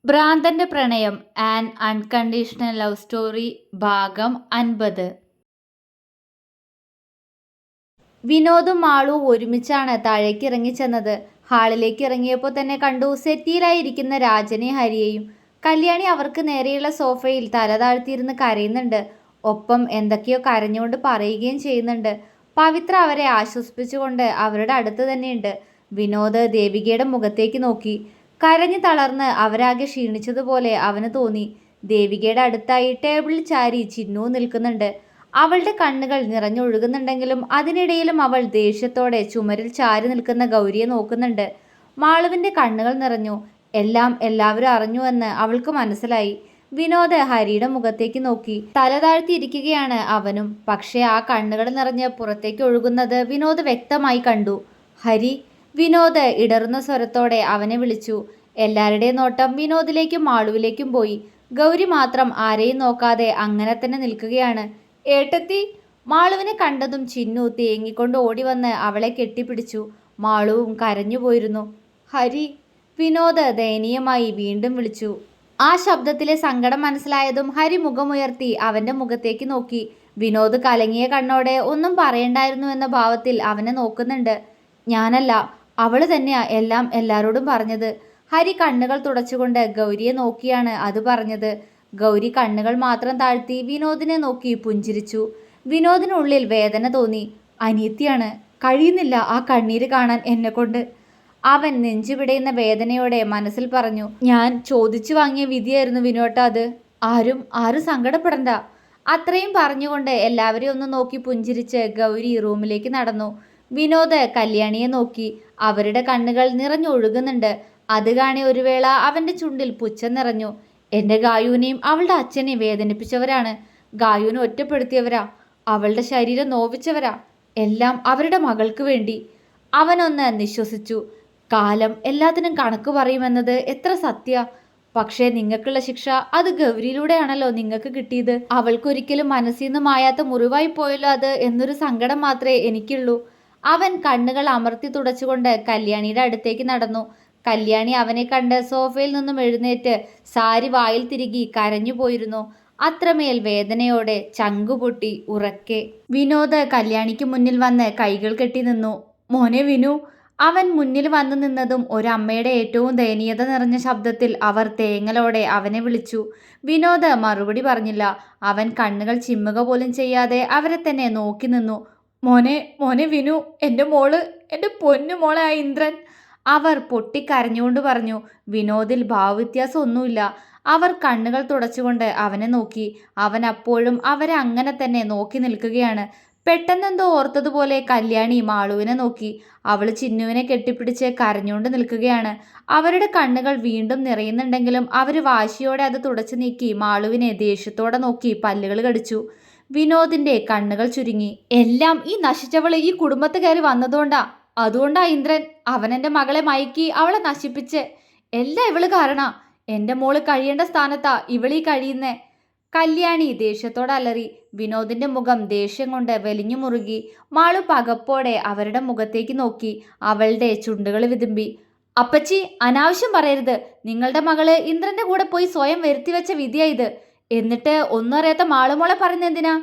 ഭ്രാന്തന്റെ പ്രണയം an unconditional love story ഭാഗം 50. വിനോദും മാളുവും ഒരുമിച്ചാണ് താഴേക്ക് ഇറങ്ങിച്ചെന്നത്. ഹാളിലേക്ക് ഇറങ്ങിയപ്പോൾ തന്നെ കണ്ടു സെറ്റിയിലായിരിക്കുന്ന രാജനെയും ഹരിയെയും. കല്യാണി അവർക്ക് നേരെയുള്ള സോഫയിൽ തല താഴ്ത്തിയിരുന്ന് കരയുന്നുണ്ട്. ഒപ്പം എന്തൊക്കെയോ കരഞ്ഞുകൊണ്ട് പറയുകയും ചെയ്യുന്നുണ്ട്. പവിത്ര അവരെ ആശ്വസിപ്പിച്ചുകൊണ്ട് അവരുടെ അടുത്ത് തന്നെയുണ്ട്. വിനോദ് ദേവികയുടെ മുഖത്തേക്ക് നോക്കി. കരഞ്ഞു തളർന്ന് അവരാകെ ക്ഷീണിച്ചതുപോലെ അവന് തോന്നി. ദേവികയുടെ അടുത്തായി ടേബിളിൽ ചാരി ചിന്നു നിൽക്കുന്നുണ്ട്. അവളുടെ കണ്ണുകൾ നിറഞ്ഞൊഴുകുന്നുണ്ടെങ്കിലും അതിനിടയിലും അവൾ ദേഷ്യത്തോടെ ചുമരിൽ ചാരി നിൽക്കുന്ന ഗൗരിയെ നോക്കുന്നുണ്ട്. മാളുവിൻ്റെ കണ്ണുകൾ നിറഞ്ഞു. എല്ലാം എല്ലാവരും അറിഞ്ഞുവെന്ന് അവൾക്ക് മനസ്സിലായി. വിനോദ് ഹരിയുടെ മുഖത്തേക്ക് നോക്കി. തല താഴ്ത്തിയിരിക്കുകയാണ് അവനും. പക്ഷേ ആ കണ്ണുകൾ നിറഞ്ഞ് പുറത്തേക്ക് ഒഴുകുന്നത് വിനോദ് വ്യക്തമായി കണ്ടു. ഹരി. വിനോദ് ഇടറുന്ന സ്വരത്തോടെ അവനെ വിളിച്ചു. എല്ലാവരുടെയും നോട്ടം വിനോദിലേക്കും മാളുവിലേക്കും പോയി. ഗൗരി മാത്രം ആരെയും നോക്കാതെ അങ്ങനെ തന്നെ നിൽക്കുകയാണ്. ഏട്ടത്തി. മാളുവിനെ കണ്ടതും ചിന്നു തേങ്ങിക്കൊണ്ട് ഓടി വന്ന് അവളെ കെട്ടിപ്പിടിച്ചു. മാളുവും കരഞ്ഞുപോയിരുന്നു. ഹരി. വിനോദ് ദയനീയമായി വീണ്ടും വിളിച്ചു. ആ ശബ്ദത്തിലെ സങ്കടം മനസ്സിലായതും ഹരി മുഖമുയർത്തി അവൻ്റെ മുഖത്തേക്ക് നോക്കി. വിനോദ് കലങ്ങിയ കണ്ണോടെ ഒന്നും പറയണ്ടായിരുന്നു എന്ന ഭാവത്തിൽ അവനെ നോക്കുന്നുണ്ട്. ഞാനല്ല, അവള് തന്നെയാ എല്ലാം എല്ലാവരോടും പറഞ്ഞത്. ഹരി കണ്ണുകൾ തുടച്ചുകൊണ്ട് ഗൗരിയെ നോക്കിയാണ് അത് പറഞ്ഞത്. ഗൗരി കണ്ണുകൾ മാത്രം താഴ്ത്തി വിനോദിനെ നോക്കി പുഞ്ചിരിച്ചു. വിനോദിനുള്ളിൽ വേദന തോന്നി. അനിയത്തിയാണ്, കഴിയുന്നില്ല ആ കണ്ണീര് കാണാൻ എന്നെക്കൊണ്ട്. അവൻ നെഞ്ചുപിടയുന്ന വേദനയോടെ മനസ്സിൽ പറഞ്ഞു. ഞാൻ ചോദിച്ചു വാങ്ങിയ വിധിയായിരുന്നു വിനോട്ട അത്. ആരും സങ്കടപ്പെടണ്ട. അത്രയും പറഞ്ഞുകൊണ്ട് എല്ലാവരെയും ഒന്ന് നോക്കി പുഞ്ചിരിച്ച് ഗൗരി റൂമിലേക്ക് നടന്നു. വിനോദ് കല്യാണിയെ നോക്കി. അവരുടെ കണ്ണുകൾ നിറഞ്ഞൊഴുകുന്നുണ്ട്. അത് കാണി ഒരു വേള അവൻ്റെ ചുണ്ടിൽ പുച്ഛം നിറഞ്ഞു. എൻ്റെ ഗായുവിനെയും അവളുടെ അച്ഛനെയും വേദനിപ്പിച്ചവരാണ്. ഗായുവിനെ ഒറ്റപ്പെടുത്തിയവരാ. അവളുടെ ശരീരം നോവിച്ചവരാ. എല്ലാം അവരുടെ മകൾക്ക് വേണ്ടി. അവനൊന്ന് നിശ്വസിച്ചു. കാലം എല്ലാത്തിനും കണക്ക് പറയുമെന്നത് എത്ര സത്യ. പക്ഷേ നിങ്ങൾക്കുള്ള ശിക്ഷ അത് ഗൗരിയിലൂടെയാണല്ലോ നിങ്ങൾക്ക് കിട്ടിയത്. അവൾക്കൊരിക്കലും മനസ്സിൽ നിന്ന് മായാത്ത മുറിവായി പോയല്ലോ അത് എന്നൊരു സങ്കടം മാത്രമേ എനിക്കുള്ളൂ. അവൻ കണ്ണുകൾ അമർത്തി തുടച്ചുകൊണ്ട് കല്യാണിയുടെ അടുത്തേക്ക് നടന്നു. കല്യാണി അവനെ കണ്ട് സോഫയിൽ നിന്നും എഴുന്നേറ്റ് സാരി വായിൽ തിരുകി കരഞ്ഞു പോയിരുന്നു. അത്രമേൽ വേദനയോടെ ചങ്കുപൊട്ടി ഉറക്കെ. വിനോദ് കല്യാണിക്ക് മുന്നിൽ വന്ന് കൈകൾ കെട്ടി നിന്നു. മോനെ വിനു. അവൻ മുന്നിൽ വന്നു നിന്നതും ഒരമ്മയുടെ ഏറ്റവും ദയനീയത നിറഞ്ഞ ശബ്ദത്തിൽ അവർ തേങ്ങലോടെ അവനെ വിളിച്ചു. വിനോദ് മറുപടി പറഞ്ഞില്ല. അവൻ കണ്ണുകൾ ചിമ്മുക പോലും ചെയ്യാതെ അവരെ തന്നെ നോക്കി നിന്നു. മോനെ വിനു, എൻ്റെ മോള്, എൻ്റെ പൊന്നു മോളായ ഇന്ദ്രൻ. അവർ പൊട്ടിക്കരഞ്ഞുകൊണ്ട് പറഞ്ഞു. വിനോദിൽ ഭാവവ്യത്യാസം ഒന്നുമില്ല. അവർ കണ്ണുകൾ തുടച്ചുകൊണ്ട് അവനെ നോക്കി. അവൻ അപ്പോഴും അവരെ അങ്ങനെ തന്നെ നോക്കി നിൽക്കുകയാണ്. പെട്ടെന്നെന്തോ ഓർത്തതുപോലെ കല്യാണി മാളുവിനെ നോക്കി. അവൾ ചിന്നുവിനെ കെട്ടിപ്പിടിച്ച് കരഞ്ഞുകൊണ്ട് നിൽക്കുകയാണ്. അവരുടെ കണ്ണുകൾ വീണ്ടും നിറയുന്നുണ്ടെങ്കിലും അവർ വാശിയോടെ അത് തുടച്ചു നീക്കി മാളുവിനെ ദേഷ്യത്തോടെ നോക്കി പല്ലുകൾ കടിച്ചു. വിനോദിന്റെ കണ്ണുകൾ ചുരുങ്ങി. എല്ലാം ഈ നശിച്ചവള് ഈ കുടുംബത്ത് കയറി വന്നതുകൊണ്ടാ. അതുകൊണ്ടാ ഇന്ദ്രൻ അവനെൻ്റെ മകളെ മയക്കി അവളെ നശിപ്പിച്ച്. എല്ലാം ഇവള് കാരണ. എൻ്റെ മോള് കഴിയേണ്ട സ്ഥാനത്താ ഇവളീ കഴിയുന്നേ. കല്യാണി ദേഷ്യത്തോടെ അലറി. വിനോദിന്റെ മുഖം ദേഷ്യം കൊണ്ട് വലിഞ്ഞു മുറുകി. മാളു പകപ്പോടെ അവരുടെ മുഖത്തേക്ക് നോക്കി. അവളുടെ ചുണ്ടുകൾ വിതുമ്പി. അപ്പച്ചി, അനാവശ്യം പറയരുത്. നിങ്ങളുടെ മകള് ഇന്ദ്രന്റെ കൂടെ പോയി സ്വയം വരുത്തി വെച്ച വിധിയാ ഇത്. എന്നിട്ട് ഒന്നും അറിയാത്ത മാളുമോളെ പറയുന്നെന്തിനാ?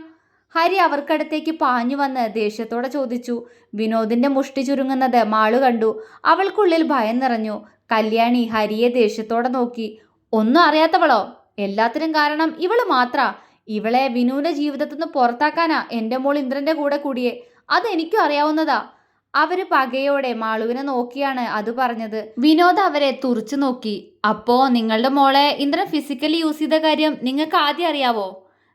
ഹരി അവർക്കടുത്തേക്ക് പാഞ്ഞു വന്ന് ദേഷ്യത്തോടെ ചോദിച്ചു. വിനോദിന്റെ മുഷ്ടി ചുരുങ്ങുന്നത് മാളു കണ്ടു. അവൾക്കുള്ളിൽ ഭയം നിറഞ്ഞു. കല്യാണി ഹരിയെ ദേഷ്യത്തോടെ നോക്കി. ഒന്നും അറിയാത്തവളോ? എല്ലാത്തിനും കാരണം ഇവള് മാത്രാ. ഇവളെ വിനുവിന്റെ ജീവിതത്തിൽ നിന്ന് പുറത്താക്കാനാ എൻ്റെ മോൾ ഇന്ദ്രന്റെ കൂടെ കൂടിയേ. അതെനിക്കും അറിയാവുന്നതാ. അവര് പകയോടെ മാളുവിനെ നോക്കിയാണ് അത് പറഞ്ഞത്. വിനോദ് അവരെ തുറച്ചു നോക്കി. അപ്പോ നിങ്ങളുടെ മോളെ ഇന്ദ്രൻ ഫിസിക്കലി യൂസ് ചെയ്ത കാര്യം നിങ്ങൾക്ക് ആദ്യം അറിയാവോ?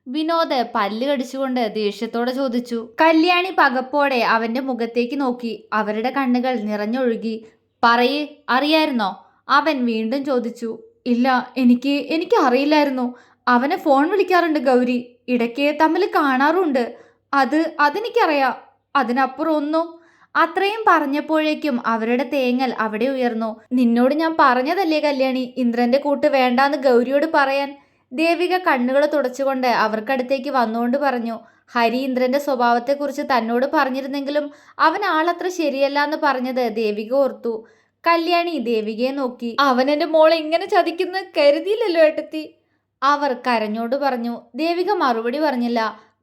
വിനോദ് പല്ല് കടിച്ചുകൊണ്ട് ദേഷ്യത്തോടെ ചോദിച്ചു. കല്യാണി പകപ്പോടെ അവന്റെ മുഖത്തേക്ക് നോക്കി. അവരുടെ കണ്ണുകൾ നിറഞ്ഞൊഴുകി. പറയേ, അറിയായിരുന്നോ? അവൻ വീണ്ടും ചോദിച്ചു. ഇല്ല, എനിക്ക് അറിയില്ലായിരുന്നു. അവനെ ഫോൺ വിളിക്കാറുണ്ട് ഗൗരി. ഇടയ്ക്ക് തമ്മിൽ കാണാറുണ്ട്. അതെനിക്കറിയാം. അതിനപ്പുറം ഒന്നും. അത്രയും പറഞ്ഞപ്പോഴേക്കും അവരുടെ തേങ്ങൽ അവിടെ ഉയർന്നു. നിന്നോട് ഞാൻ പറഞ്ഞതല്ലേ കല്യാണി ഇന്ദ്രന്റെ കൂട്ട് വേണ്ടാന്ന് ഗൗരിയോട് പറയാൻ. ദേവിക കണ്ണുകൾ തുടച്ചുകൊണ്ട് അവർക്കടുത്തേക്ക് വന്നുകൊണ്ട് പറഞ്ഞു. ഹരി ഇന്ദ്രന്റെ സ്വഭാവത്തെക്കുറിച്ച് തന്നോട് പറഞ്ഞിരുന്നെങ്കിലും അവൻ ആളത്ര ശരിയല്ല എന്ന് പറഞ്ഞത് ദേവിക ഓർത്തു. കല്യാണി ദേവികയെ നോക്കി. അവൻ എന്റെ മോളെ ഇങ്ങനെ ചതിക്കുന്ന കരുതിയില്ലല്ലോ ഏട്ടത്തി. അവർ കരഞ്ഞോണ്ട് പറഞ്ഞു. ദേവിക മറുപടി പറഞ്ഞില്ല.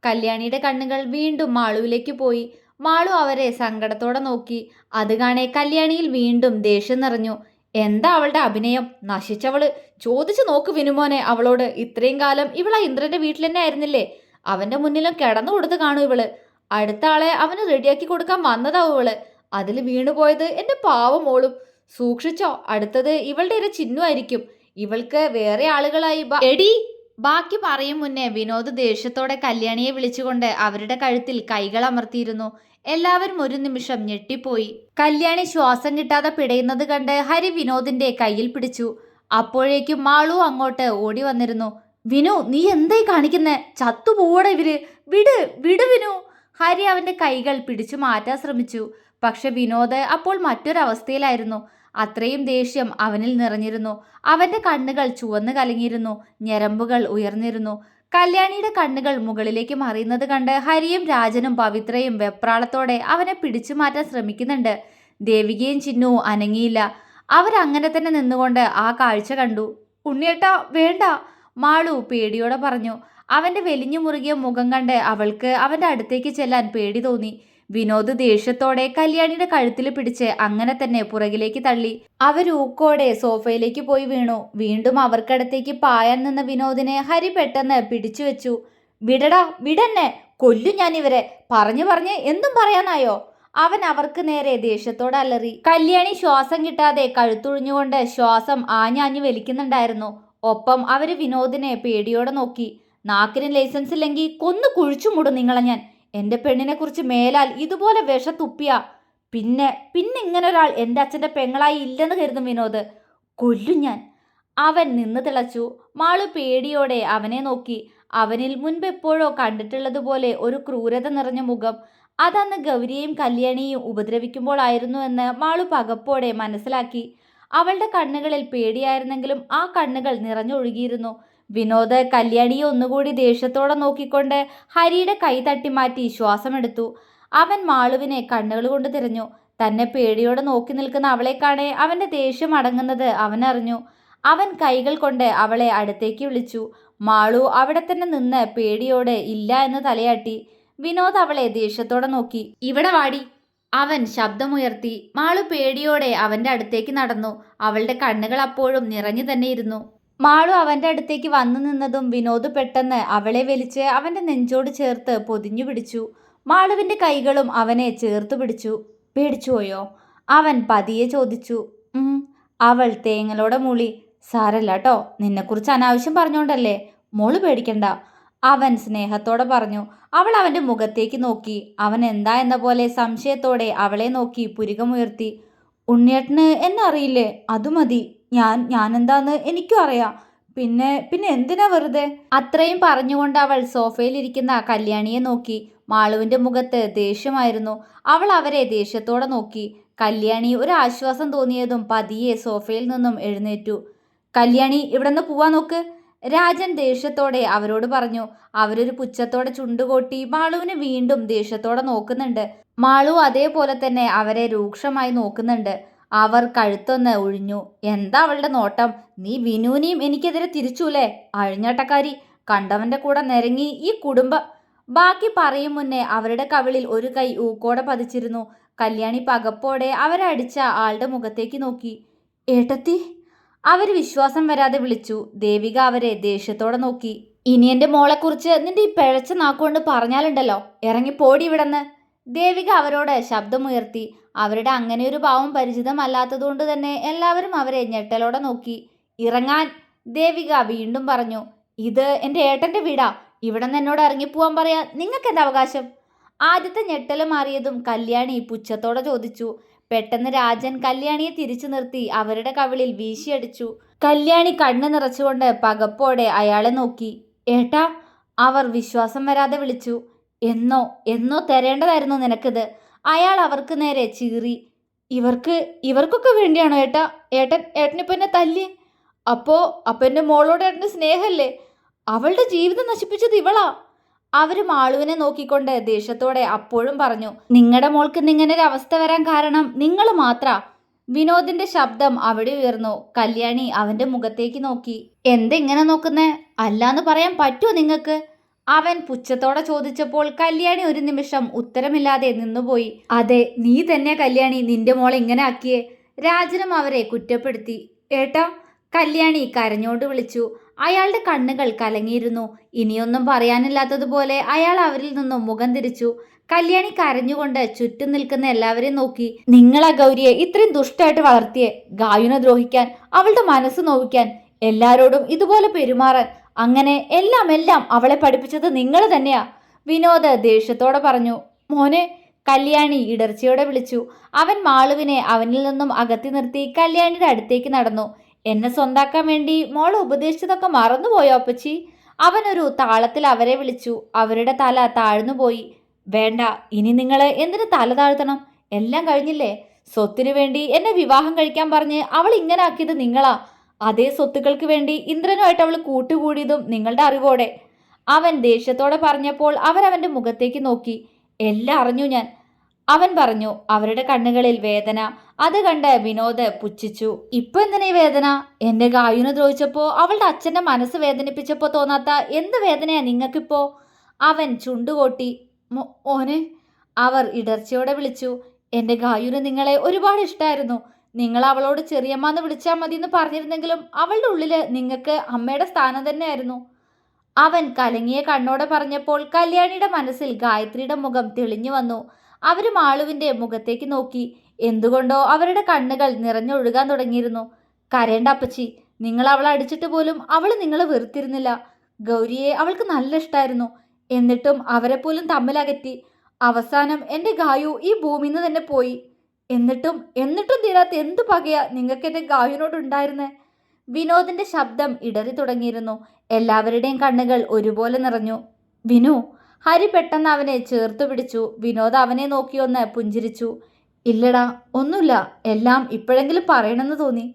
കല്യാണിയുടെ കണ്ണുകൾ വീണ്ടും മാളുവിലേക്ക് പോയി. മാളു അവരെ സങ്കടത്തോടെ നോക്കി. അത് കാണെ കല്യാണിയിൽ വീണ്ടും ദേഷ്യം നിറഞ്ഞു. എന്താ അവളുടെ അഭിനയം? നശിച്ചവള്. ചോദിച്ചു നോക്ക് വിനുമോനെ അവളോട്. ഇത്രയും കാലം ഇവളാ ഇന്ദ്രന്റെ വീട്ടിൽ തന്നെ ആയിരുന്നില്ലേ? അവന്റെ മുന്നിലും കിടന്നു കൊടുത്ത് കാണൂ ഇവള്. അടുത്ത ആളെ അവന് റെഡിയാക്കി കൊടുക്കാൻ വന്നതാവും ഇവള്. അതിൽ വീണുപോയത് എന്റെ പാവം മോളും. സൂക്ഷിച്ചോ, അടുത്തത് ഇവളുടെ ഒരു ചിഹ്നമായിരിക്കും. ഇവൾക്ക് വേറെ ആളുകളായി എടി. ബാക്കി പറയും മുന്നേ വിനോദ് ദേഷ്യത്തോടെ കല്യാണിയെ വിളിച്ചുകൊണ്ട് അവരുടെ കഴുത്തിൽ കൈകൾ അമർത്തിയിരുന്നു. എല്ലാവരും ഒരു നിമിഷം ഞെട്ടിപ്പോയി. കല്യാണി ശ്വാസം കിട്ടാതെ പിടയുന്നത് കണ്ട് ഹരി വിനോദിന്റെ കയ്യിൽ പിടിച്ചു. അപ്പോഴേക്കും മാളു അങ്ങോട്ട് ഓടി വന്നിരുന്നു. വിനു, നീ എന്തായി കാണിക്കുന്നേ? ചത്തുപോടെ ഇവര്. വിട് വിട് വിനു. ഹരി അവന്റെ കൈകൾ പിടിച്ചു മാറ്റാൻ ശ്രമിച്ചു. പക്ഷെ വിനോദ് അപ്പോൾ മറ്റൊരവസ്ഥയിലായിരുന്നു. അത്രയും ദേഷ്യം അവനിൽ നിറഞ്ഞിരുന്നു. അവന്റെ കണ്ണുകൾ ചുവന്നു കലങ്ങിയിരുന്നു. ഞരമ്പുകൾ ഉയർന്നിരുന്നു. കല്യാണിയുടെ കണ്ണുകൾ മുകളിലേക്ക് മറിയുന്നത് കണ്ട് ഹരിയും രാജനും പവിത്രയും വെപ്രാളത്തോടെ അവനെ പിടിച്ചു മാറ്റാൻ ശ്രമിക്കുന്നുണ്ട്. ദേവികയും ചിന്നുവും അനങ്ങിയില്ല. അവരങ്ങനെ തന്നെ നിന്നുകൊണ്ട് ആ കാഴ്ച കണ്ടു. ഉണ്ണിയേട്ടാ വേണ്ട, മാളു പേടിയോടെ പറഞ്ഞു. അവന്റെ വെലിഞ്ഞു മുറുകിയ മുഖം കണ്ട് അവൾക്ക് അവന്റെ അടുത്തേക്ക് ചെല്ലാൻ പേടി തോന്നി. വിനോദ് ദേഷ്യത്തോടെ കല്യാണിയുടെ കഴുത്തിൽ പിടിച്ച് അങ്ങനെ തന്നെ പുറകിലേക്ക് തള്ളി. അവരൂക്കോടെ സോഫയിലേക്ക് പോയി വീണു. വീണ്ടും അവർക്കടുത്തേക്ക് പായാൻ നിന്ന വിനോദിനെ ഹരി പെട്ടെന്ന് പിടിച്ചു വെച്ചു. വിടടാ, വിടന്നെ, കൊല്ലും ഞാൻ ഇവരെ. പറഞ്ഞു പറഞ്ഞ് എന്തും പറയാനായോ? അവൻ അവർക്ക് നേരെ ദേഷ്യത്തോടെ അലറി. കല്യാണി ശ്വാസം കിട്ടാതെ കഴുത്തുഴിഞ്ഞുകൊണ്ട് ശ്വാസം ആഞ്ഞാഞ്ഞു വലിക്കുന്നുണ്ടായിരുന്നു. ഒപ്പം അവര് വിനോദിനെ പേടിയോടെ നോക്കി. നാക്കിന് ലൈസൻസ് ഇല്ലെങ്കിൽ കൊന്നു കുഴിച്ചു മൂടും നിങ്ങളെ ഞാൻ. എൻ്റെ പെണ്ണിനെ കുറിച്ച് മേലാൽ ഇതുപോലെ വിഷ തുപ്പിയ പിന്നെ ഇങ്ങനൊരാൾ എൻ്റെ അച്ഛൻ്റെ പെങ്ങളായി ഇല്ലെന്ന് കരുതും വിനോദ്. കൊല്ലും ഞാൻ. അവൻ നിന്ന് തിളച്ചു. മാളു പേടിയോടെ അവനെ നോക്കി. അവനിൽ മുൻപെപ്പോഴോ കണ്ടിട്ടുള്ളതുപോലെ ഒരു ക്രൂരത നിറഞ്ഞ മുഖം. അതന്ന് ഗൗരിയെയും കല്യാണിയെയും ഉപദ്രവിക്കുമ്പോൾ എന്ന് മാളു പകപ്പോടെ മനസ്സിലാക്കി. അവളുടെ കണ്ണുകളിൽ പേടിയായിരുന്നെങ്കിലും ആ കണ്ണുകൾ നിറഞ്ഞൊഴുകിയിരുന്നു. വിനോദ് കല്യാണിയെ ഒന്നുകൂടി ദേഷ്യത്തോടെ നോക്കിക്കൊണ്ട് ഹരിയുടെ കൈ തട്ടി മാറ്റി ശ്വാസമെടുത്തു. അവൻ മാളുവിനെ കണ്ണുകൾ കൊണ്ട് തിരഞ്ഞു. തന്നെ പേടിയോടെ നോക്കി നിൽക്കുന്ന അവളെ കാണെ അവന്റെ ദേഷ്യം അടങ്ങുന്നത് അവനറിഞ്ഞു. അവൻ കൈകൾ കൊണ്ട് അവളെ അടുത്തേക്ക് വിളിച്ചു. മാളു അവിടെ തന്നെ നിന്ന് പേടിയോടെ ഇല്ല എന്ന് തലയാട്ടി. വിനോദ് അവളെ ദേഷ്യത്തോടെ നോക്കി. ഇവിടെ വാടി. അവൻ ശബ്ദമുയർത്തി. മാളു പേടിയോടെ അവന്റെ അടുത്തേക്ക് നടന്നു. അവളുടെ കണ്ണുകൾ അപ്പോഴും നിറഞ്ഞു തന്നെയിരുന്നു. മാളു അവന്റെ അടുത്തേക്ക് വന്നു നിന്നതും വിനോദ് പെട്ടെന്ന് അവളെ വലിച്ച് അവന്റെ നെഞ്ചോട് ചേർത്ത് പൊതിഞ്ഞു പിടിച്ചു. മാളുവിന്റെ കൈകളും അവനെ ചേർത്ത് പിടിച്ചു. പേടിച്ചുപോയോ? അവൻ പതിയെ ചോദിച്ചു. അവൾ തേങ്ങലോടെ മൂളി. സാരല്ല കേട്ടോ, നിന്നെക്കുറിച്ച് അനാവശ്യം പറഞ്ഞോണ്ടല്ലേ, മോള് പേടിക്കണ്ട, അവൻ സ്നേഹത്തോടെ പറഞ്ഞു. അവൾ അവന്റെ മുഖത്തേക്ക് നോക്കി. അവൻ എന്താ എന്ന പോലെ സംശയത്തോടെ അവളെ നോക്കി പുരികമുയർത്തി. ഉണ്ണിയേട്ടന് എന്നെ അറിയില്ലേ? അത് മതി. ഞാനെന്താന്ന് എനിക്കും അറിയാം. പിന്നെ എന്തിനാ വെറുതെ? അത്രയും പറഞ്ഞുകൊണ്ട് അവൾ സോഫയിലിരിക്കുന്ന കല്യാണിയെ നോക്കി. മാളുവിന്റെ മുഖത്ത് ദേഷ്യമായിരുന്നു. അവൾ അവരെ ദേഷ്യത്തോടെ നോക്കി. കല്യാണി ഒരു ആശ്വാസം തോന്നിയതും പതിയെ സോഫയിൽ നിന്നും എഴുന്നേറ്റു. കല്യാണി, ഇവിടെ നിന്ന് പോവാൻ നോക്ക്, രാജൻ ദേഷ്യത്തോടെ അവരോട് പറഞ്ഞു. അവരൊരു പുച്ഛത്തോടെ ചുണ്ടുകൊട്ടി മാളുവിനെ വീണ്ടും ദേഷ്യത്തോടെ നോക്കുന്നുണ്ട്. മാളു അതേപോലെ തന്നെ അവരെ രൂക്ഷമായി നോക്കുന്നുണ്ട്. അവർ കഴുത്തൊന്ന് ഒഴിഞ്ഞു. എന്താ അവളുടെ നോട്ടം? നീ വിനുവിനെയും എനിക്കെതിരെ തിരിച്ചൂലേ? അഴിഞ്ഞാട്ടക്കാരി. കണ്ടവന്റെ കൂടെ നിരങ്ങി ഈ കുടുംബം. ബാക്കി പറയും മുന്നേ അവരുടെ കവിളിൽ ഒരു കൈ ഊക്കോടെ പതിച്ചിരുന്നു. കല്യാണി പകപ്പോടെ അവരടിച്ച ആളുടെ മുഖത്തേക്ക് നോക്കി. ഏട്ടത്തി, അവർ വിശ്വാസം വരാതെ വിളിച്ചു. ദേവിക അവരെ ദേഷ്യത്തോടെ നോക്കി. ഇനി എൻ്റെ മോളെക്കുറിച്ച് നിന്റെ ഈ പിഴച്ച നാക്കുകൊണ്ട് പറഞ്ഞാലുണ്ടല്ലോ, ഇറങ്ങിപ്പോടി ഇവിടെന്ന്. ദേവിക അവരോട് ശബ്ദമുയർത്തി. അവരുടെ അങ്ങനെ ഒരു ഭാവം പരിചിതമല്ലാത്തതുകൊണ്ട് തന്നെ എല്ലാവരും അവരെ ഞെട്ടലോടെ നോക്കി. ഇറങ്ങാൻ ദേവിക വീണ്ടും പറഞ്ഞു. ഇത് എൻ്റെ ഏട്ടൻ്റെ വീടാ. ഇവിടെ നിന്ന് എന്നോട് ഇറങ്ങിപ്പോവാൻ പറയാൻ നിങ്ങൾക്ക് എന്താ അവകാശം? ആദ്യത്തെ ഞെട്ടൽ മാറിയതും കല്യാണി പുച്ഛത്തോടെ ചോദിച്ചു. പെട്ടെന്ന് രാജൻ കല്യാണിയെ തിരിച്ചു നിർത്തി അവരുടെ കവിളിൽ വീശിയടിച്ചു. കല്യാണി കണ്ണു നിറച്ചുകൊണ്ട് പകപ്പോടെ അയാളെ നോക്കി. ഏട്ടാ, അവർ വിശ്വാസം വരാതെ വിളിച്ചു. എന്നോ തരേണ്ടതായിരുന്നു നിനക്കിത്. അയാൾ അവർക്ക് നേരെ ചീറി. ഇവർക്കൊക്കെ വേണ്ടിയാണോ ഏട്ടാ ഏട്ടനിപ്പോ എന്നെ തല്ലി? അപ്പോ എൻ്റെ മോളോട് ഏട്ടന് സ്നേഹല്ലേ? അവളുടെ ജീവിതം നശിപ്പിച്ചത് ഇവളാ. അവര് മാളുവിനെ നോക്കിക്കൊണ്ട് ദേഷ്യത്തോടെ അപ്പോഴും പറഞ്ഞു. നിങ്ങളുടെ മോൾക്ക് ഇങ്ങനൊരു അവസ്ഥ വരാൻ കാരണം നിങ്ങൾ മാത്ര. വിനോദിന്റെ ശബ്ദം അവിടെ ഉയർന്നു. കല്യാണി അവന്റെ മുഖത്തേക്ക് നോക്കി. എന്തെങ്ങനെ നോക്കുന്നേ? അല്ലാന്ന് പറയാൻ പറ്റുമോ നിങ്ങൾക്ക്? അവൻ പുച്ഛത്തോടെ ചോദിച്ചപ്പോൾ കല്യാണി ഒരു നിമിഷം ഉത്തരമില്ലാതെ നിന്നുപോയി. അതെ, നീ തന്നെ കല്യാണി നിന്റെ മോളെ ഇങ്ങനെ ആക്കിയേ. രാജനും അവരെ കുറ്റപ്പെടുത്തി. ഏട്ടാ, കല്യാണി കരഞ്ഞോണ്ട് വിളിച്ചു. അയാളുടെ കണ്ണുകൾ കലങ്ങിയിരുന്നു. ഇനിയൊന്നും പറയാനില്ലാത്തതുപോലെ അയാൾ അവരിൽ നിന്നും മുഖം തിരിച്ചു. കല്യാണി കരഞ്ഞുകൊണ്ട് ചുറ്റും നിൽക്കുന്ന എല്ലാവരെയും നോക്കി. നിങ്ങളാ ഗൗരിയെ ഇത്രയും ദുഷ്ടായിട്ട് വളർത്തിയെ. ഗായുനെ ദ്രോഹിക്കാൻ, അവളുടെ മനസ്സ് നോവിക്കാൻ, എല്ലാരോടും ഇതുപോലെ പെരുമാറാൻ, അങ്ങനെ എല്ലാം അവളെ പഠിപ്പിച്ചത് നിങ്ങൾ തന്നെയാ. വിനോദ് ദേഷ്യത്തോടെ പറഞ്ഞു. മോനെ, കല്യാണി ഇടർച്ചയോടെ വിളിച്ചു. അവൻ മാളുവിനെ അവനിൽ നിന്നും അകറ്റി നിർത്തി കല്യാണിയുടെ അടുത്തേക്ക് നടന്നു. എന്നെ സ്വന്താക്കാൻ വേണ്ടി മോള് ഉപദേശിച്ചതൊക്കെ മറന്നുപോയോ അപ്പച്ചി? അവനൊരു താളത്തിൽ അവരെ വിളിച്ചു. അവരുടെ തല താഴ്ന്നുപോയി. വേണ്ട, ഇനി നിങ്ങൾ എന്തിനു തല താഴ്ത്തണം? എല്ലാം കഴിഞ്ഞില്ലേ? സ്വത്തിനു വേണ്ടി എന്നെ വിവാഹം കഴിക്കാൻ പറഞ്ഞ് അവൾ ഇങ്ങനെ ആക്കിയത് നിങ്ങളാ. അതേ സ്വത്തുക്കൾക്ക് വേണ്ടി ഇന്ദ്രനുമായിട്ട് അവൾ കൂട്ടുകൂടിയതും നിങ്ങളുടെ അറിവോടെ. അവൻ ദേഷ്യത്തോടെ പറഞ്ഞപ്പോൾ അവരവന്റെ മുഖത്തേക്ക് നോക്കി. എല്ലാം അറിഞ്ഞു ഞാൻ, അവൻ പറഞ്ഞു. അവരുടെ കണ്ണുകളിൽ വേദന. അത് കണ്ട് വിനോദ് പുച്ഛിച്ചു. ഇപ്പൊ എന്തിനാ ഈ വേദന? എന്റെ ഗായുനെ ദ്രോഹിച്ചപ്പോ, അവളുടെ അച്ഛന്റെ മനസ്സ് വേദനിപ്പിച്ചപ്പോ തോന്നാത്ത എന്ത് വേദനയാ നിങ്ങൾക്കിപ്പോ? അവൻ ചുണ്ടുകൊട്ടി. മോനെ, അവർ ഇടർച്ചയോടെ വിളിച്ചു. എന്റെ ഗായുന് നിങ്ങളെ ഒരുപാട് ഇഷ്ടമായിരുന്നു. നിങ്ങൾ അവളോട് ചെറിയമ്മന്ന് വിളിച്ചാൽ മതി എന്ന് പറഞ്ഞിരുന്നെങ്കിലും അവളുടെ ഉള്ളില് നിങ്ങൾക്ക് അമ്മയുടെ സ്ഥാനം തന്നെയായിരുന്നു. അവൻ കലങ്ങിയ കണ്ണോടെ പറഞ്ഞപ്പോൾ കല്യാണിയുടെ മനസ്സിൽ ഗായത്രിയുടെ മുഖം തെളിഞ്ഞു വന്നു. അവര് മാളുവിന്റെ മുഖത്തേക്ക് നോക്കി. എന്തുകൊണ്ടോ അവരുടെ കണ്ണുകൾ നിറഞ്ഞൊഴുകാൻ തുടങ്ങിയിരുന്നു. കരേണ്ട അപ്പച്ചി, നിങ്ങൾ അവളെ അടിച്ചിട്ട് പോലും അവൾ നിങ്ങളെ വെറുത്തിരുന്നില്ല. ഗൗരിയെ അവൾക്ക് നല്ല ഇഷ്ടമായിരുന്നു. എന്നിട്ടും അവരെ പോലും തമ്മിലകറ്റി. അവസാനം എൻ്റെ ഗായു ഈ ഭൂമിയിൽ നിന്ന് തന്നെ പോയി. എന്നിട്ടും തീരാത്ത എന്തു പകയാ നിങ്ങൾക്ക് എൻ്റെ ഗായുവിനോടുണ്ടായിരുന്നേ? വിനോദിന്റെ ശബ്ദം ഇടറി തുടങ്ങിയിരുന്നു. എല്ലാവരുടെയും കണ്ണുകൾ ഒരുപോലെ നിറഞ്ഞു. വിനു, ഹരി പെട്ടെന്ന് അവനെ ചേർത്തു പിടിച്ചു. വിനോദ് അവനെ നോക്കിയൊന്ന് പുഞ്ചിരിച്ചു. ഇല്ലടാ, ഒന്നുമില്ല, എല്ലാം ഇപ്പോഴെങ്കിലും പറയണമെന്ന് തോന്നി.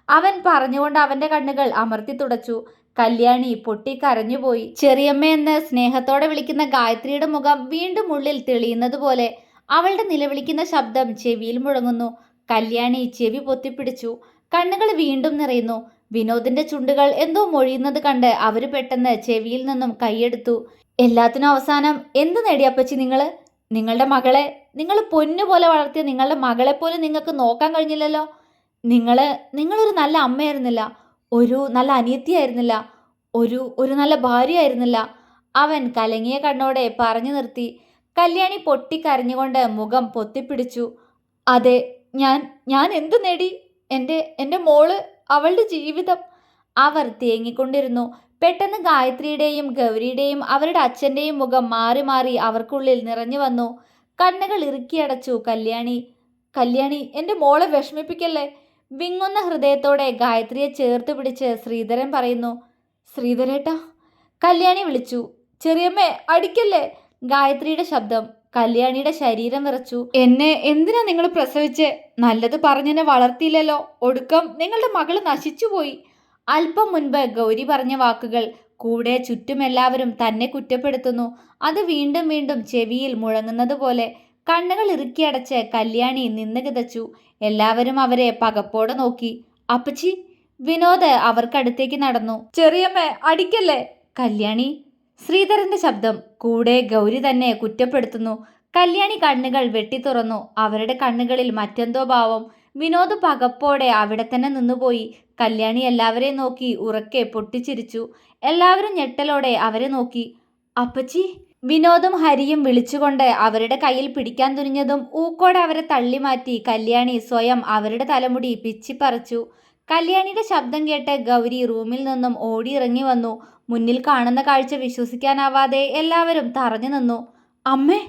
അവൻ പറഞ്ഞുകൊണ്ട് അവന്റെ കണ്ണുകൾ അമർത്തി തുടച്ചു. കല്യാണി പൊട്ടിക്കരഞ്ഞുപോയി. ചെറിയമ്മയെന്ന് സ്നേഹത്തോടെ വിളിക്കുന്ന ഗായത്രിയുടെ മുഖം വീണ്ടും ഉള്ളിൽ തെളിയുന്നത് പോലെ. അവളുടെ നിലവിളിക്കുന്ന ശബ്ദം ചെവിയിൽ മുഴങ്ങുന്നു. കല്യാണി ചെവി പൊത്തിപ്പിടിച്ചു. കണ്ണുകൾ വീണ്ടും നിറയുന്നു. വിനോദിന്റെ ചുണ്ടുകൾ എന്തോ മൊഴിയുന്നത് കണ്ട് അവര് പെട്ടെന്ന് ചെവിയിൽ നിന്നും കൈയെടുത്തു. എല്ലാത്തിനും അവസാനം എന്ത് നേടിയപ്പച്ചി നിങ്ങള്? നിങ്ങളുടെ മകളെ, നിങ്ങൾ പൊന്നുപോലെ വളർത്തിയ നിങ്ങളുടെ മകളെ പോലും നിങ്ങൾക്ക് നോക്കാൻ കഴിഞ്ഞില്ലല്ലോ. നിങ്ങളൊരു നല്ല അമ്മയായിരുന്നില്ല, ഒരു നല്ല അനിയത്തിയായിരുന്നില്ല, ഒരു നല്ല ഭാര്യയായിരുന്നില്ല. അവൻ കലങ്ങിയ കണ്ണോടെ പറഞ്ഞു നിർത്തി. കല്യാണി പൊട്ടിക്കരഞ്ഞുകൊണ്ട് മുഖം പൊത്തിപ്പിടിച്ചു. അതെ, ഞാൻ എന്ത് നേടി? എൻ്റെ മോള്, അവളുടെ ജീവിതം. അവർ തേങ്ങിക്കൊണ്ടിരുന്നു. പെട്ടെന്ന് ഗായത്രിയുടെയും ഗൗരിയുടെയും അവരുടെ അച്ഛൻ്റെയും മുഖം മാറി മാറി അവർക്കുള്ളിൽ നിറഞ്ഞു വന്നു. കണ്ണുകൾ ഇറുക്കിയടച്ചു കല്യാണി, എൻ്റെ മോളെ വിഷമിപ്പിക്കല്ലേ? വിങ്ങുന്ന ഹൃദയത്തോടെ ഗായത്രിയെ ചേർത്ത് പിടിച്ച് ശ്രീധരൻ പറയുന്നു. ശ്രീധരേട്ടാ, കല്യാണി വിളിച്ചു. ചെറിയമ്മേ, അടിക്കല്ലേ? ഗായത്രിയുടെ ശബ്ദം. കല്യാണിയുടെ ശരീരം വിറച്ചു. എന്നെ എന്തിനാ നിങ്ങൾ പ്രസവിച്ച്? നല്ലത് പറഞ്ഞെന്നെ വളർത്തിയില്ലല്ലോ. ഒടുക്കം നിങ്ങളുടെ മകള് നശിച്ചുപോയി. അല്പം മുൻപ് ഗൗരി പറഞ്ഞ വാക്കുകൾ കൂടെ ചുറ്റും എല്ലാവരും തന്നെ കുറ്റപ്പെടുത്തുന്നു. അത് വീണ്ടും വീണ്ടും ചെവിയിൽ മുഴങ്ങുന്നത് പോലെ. കണ്ണുകൾ ഇറുക്കിയടച്ച് കല്യാണി നിന്ന് കിതച്ചു. എല്ലാവരും അവരെ പകപ്പോടെ നോക്കി. അപ്പച്ചി, വിനോദ് അവർക്കടുത്തേക്ക് നടന്നു. ചെറിയമ്മ, അടിക്കല്ലേ? കല്യാണി. ശ്രീധരന്റെ ശബ്ദം. കൂടെ ഗൗരി തന്നെ കുറ്റപ്പെടുത്തുന്നു. കല്യാണി കണ്ണുകൾ വെട്ടി തുറന്നു. അവരുടെ കണ്ണുകളിൽ മറ്റെന്തോ ഭാവം. വിനോദ് പകപ്പോടെ അവിടെ തന്നെ നിന്നുപോയി. കല്യാണി എല്ലാവരെയും നോക്കി ഉറക്കെ പൊട്ടിച്ചിരിച്ചു. എല്ലാവരും ഞെട്ടലോടെ അവരെ നോക്കി. അപ്പച്ചി. വിനോദും ഹരിയും വിളിച്ചുകൊണ്ട് അവരുടെ കയ്യിൽ പിടിക്കാൻ തുനിഞ്ഞതും ഊക്കോടെ അവരെ തള്ളി മാറ്റി കല്യാണി സ്വയം അവരുടെ തലമുടി പിച്ചിപ്പറിച്ചു. കല്യാണിയുടെ ശബ്ദം കേട്ട് ഗൗരി റൂമിൽ നിന്നും ഓടിയിറങ്ങി വന്നു. മുന്നിൽ കാണുന്ന കാഴ്ച വിശ്വസിക്കാനാവാതെ എല്ലാവരും തറഞ്ഞു നിന്നു. അമ്മേ!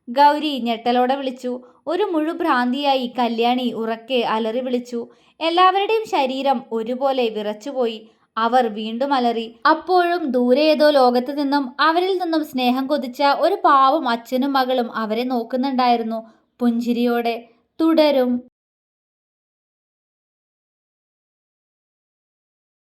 ഗൗരി ഞെട്ടലോടെ വിളിച്ചു. ഒരു മുഴുഭ്രാന്തിയായി കല്യാണി ഉറക്കെ അലറി വിളിച്ചു. എല്ലാവരുടെയും ശരീരം ഒരുപോലെ വിറച്ചുപോയി. അവർ വീണ്ടും അലറി. അപ്പോഴും ദൂരെ ഏതോ ലോകത്ത് നിന്നും അവരിൽ നിന്നും സ്നേഹം കൊതിച്ച ഒരു പാവം അച്ഛനും മകളും അവരെ നോക്കുന്നുണ്ടായിരുന്നു പുഞ്ചിരിയോടെ. തുടരും.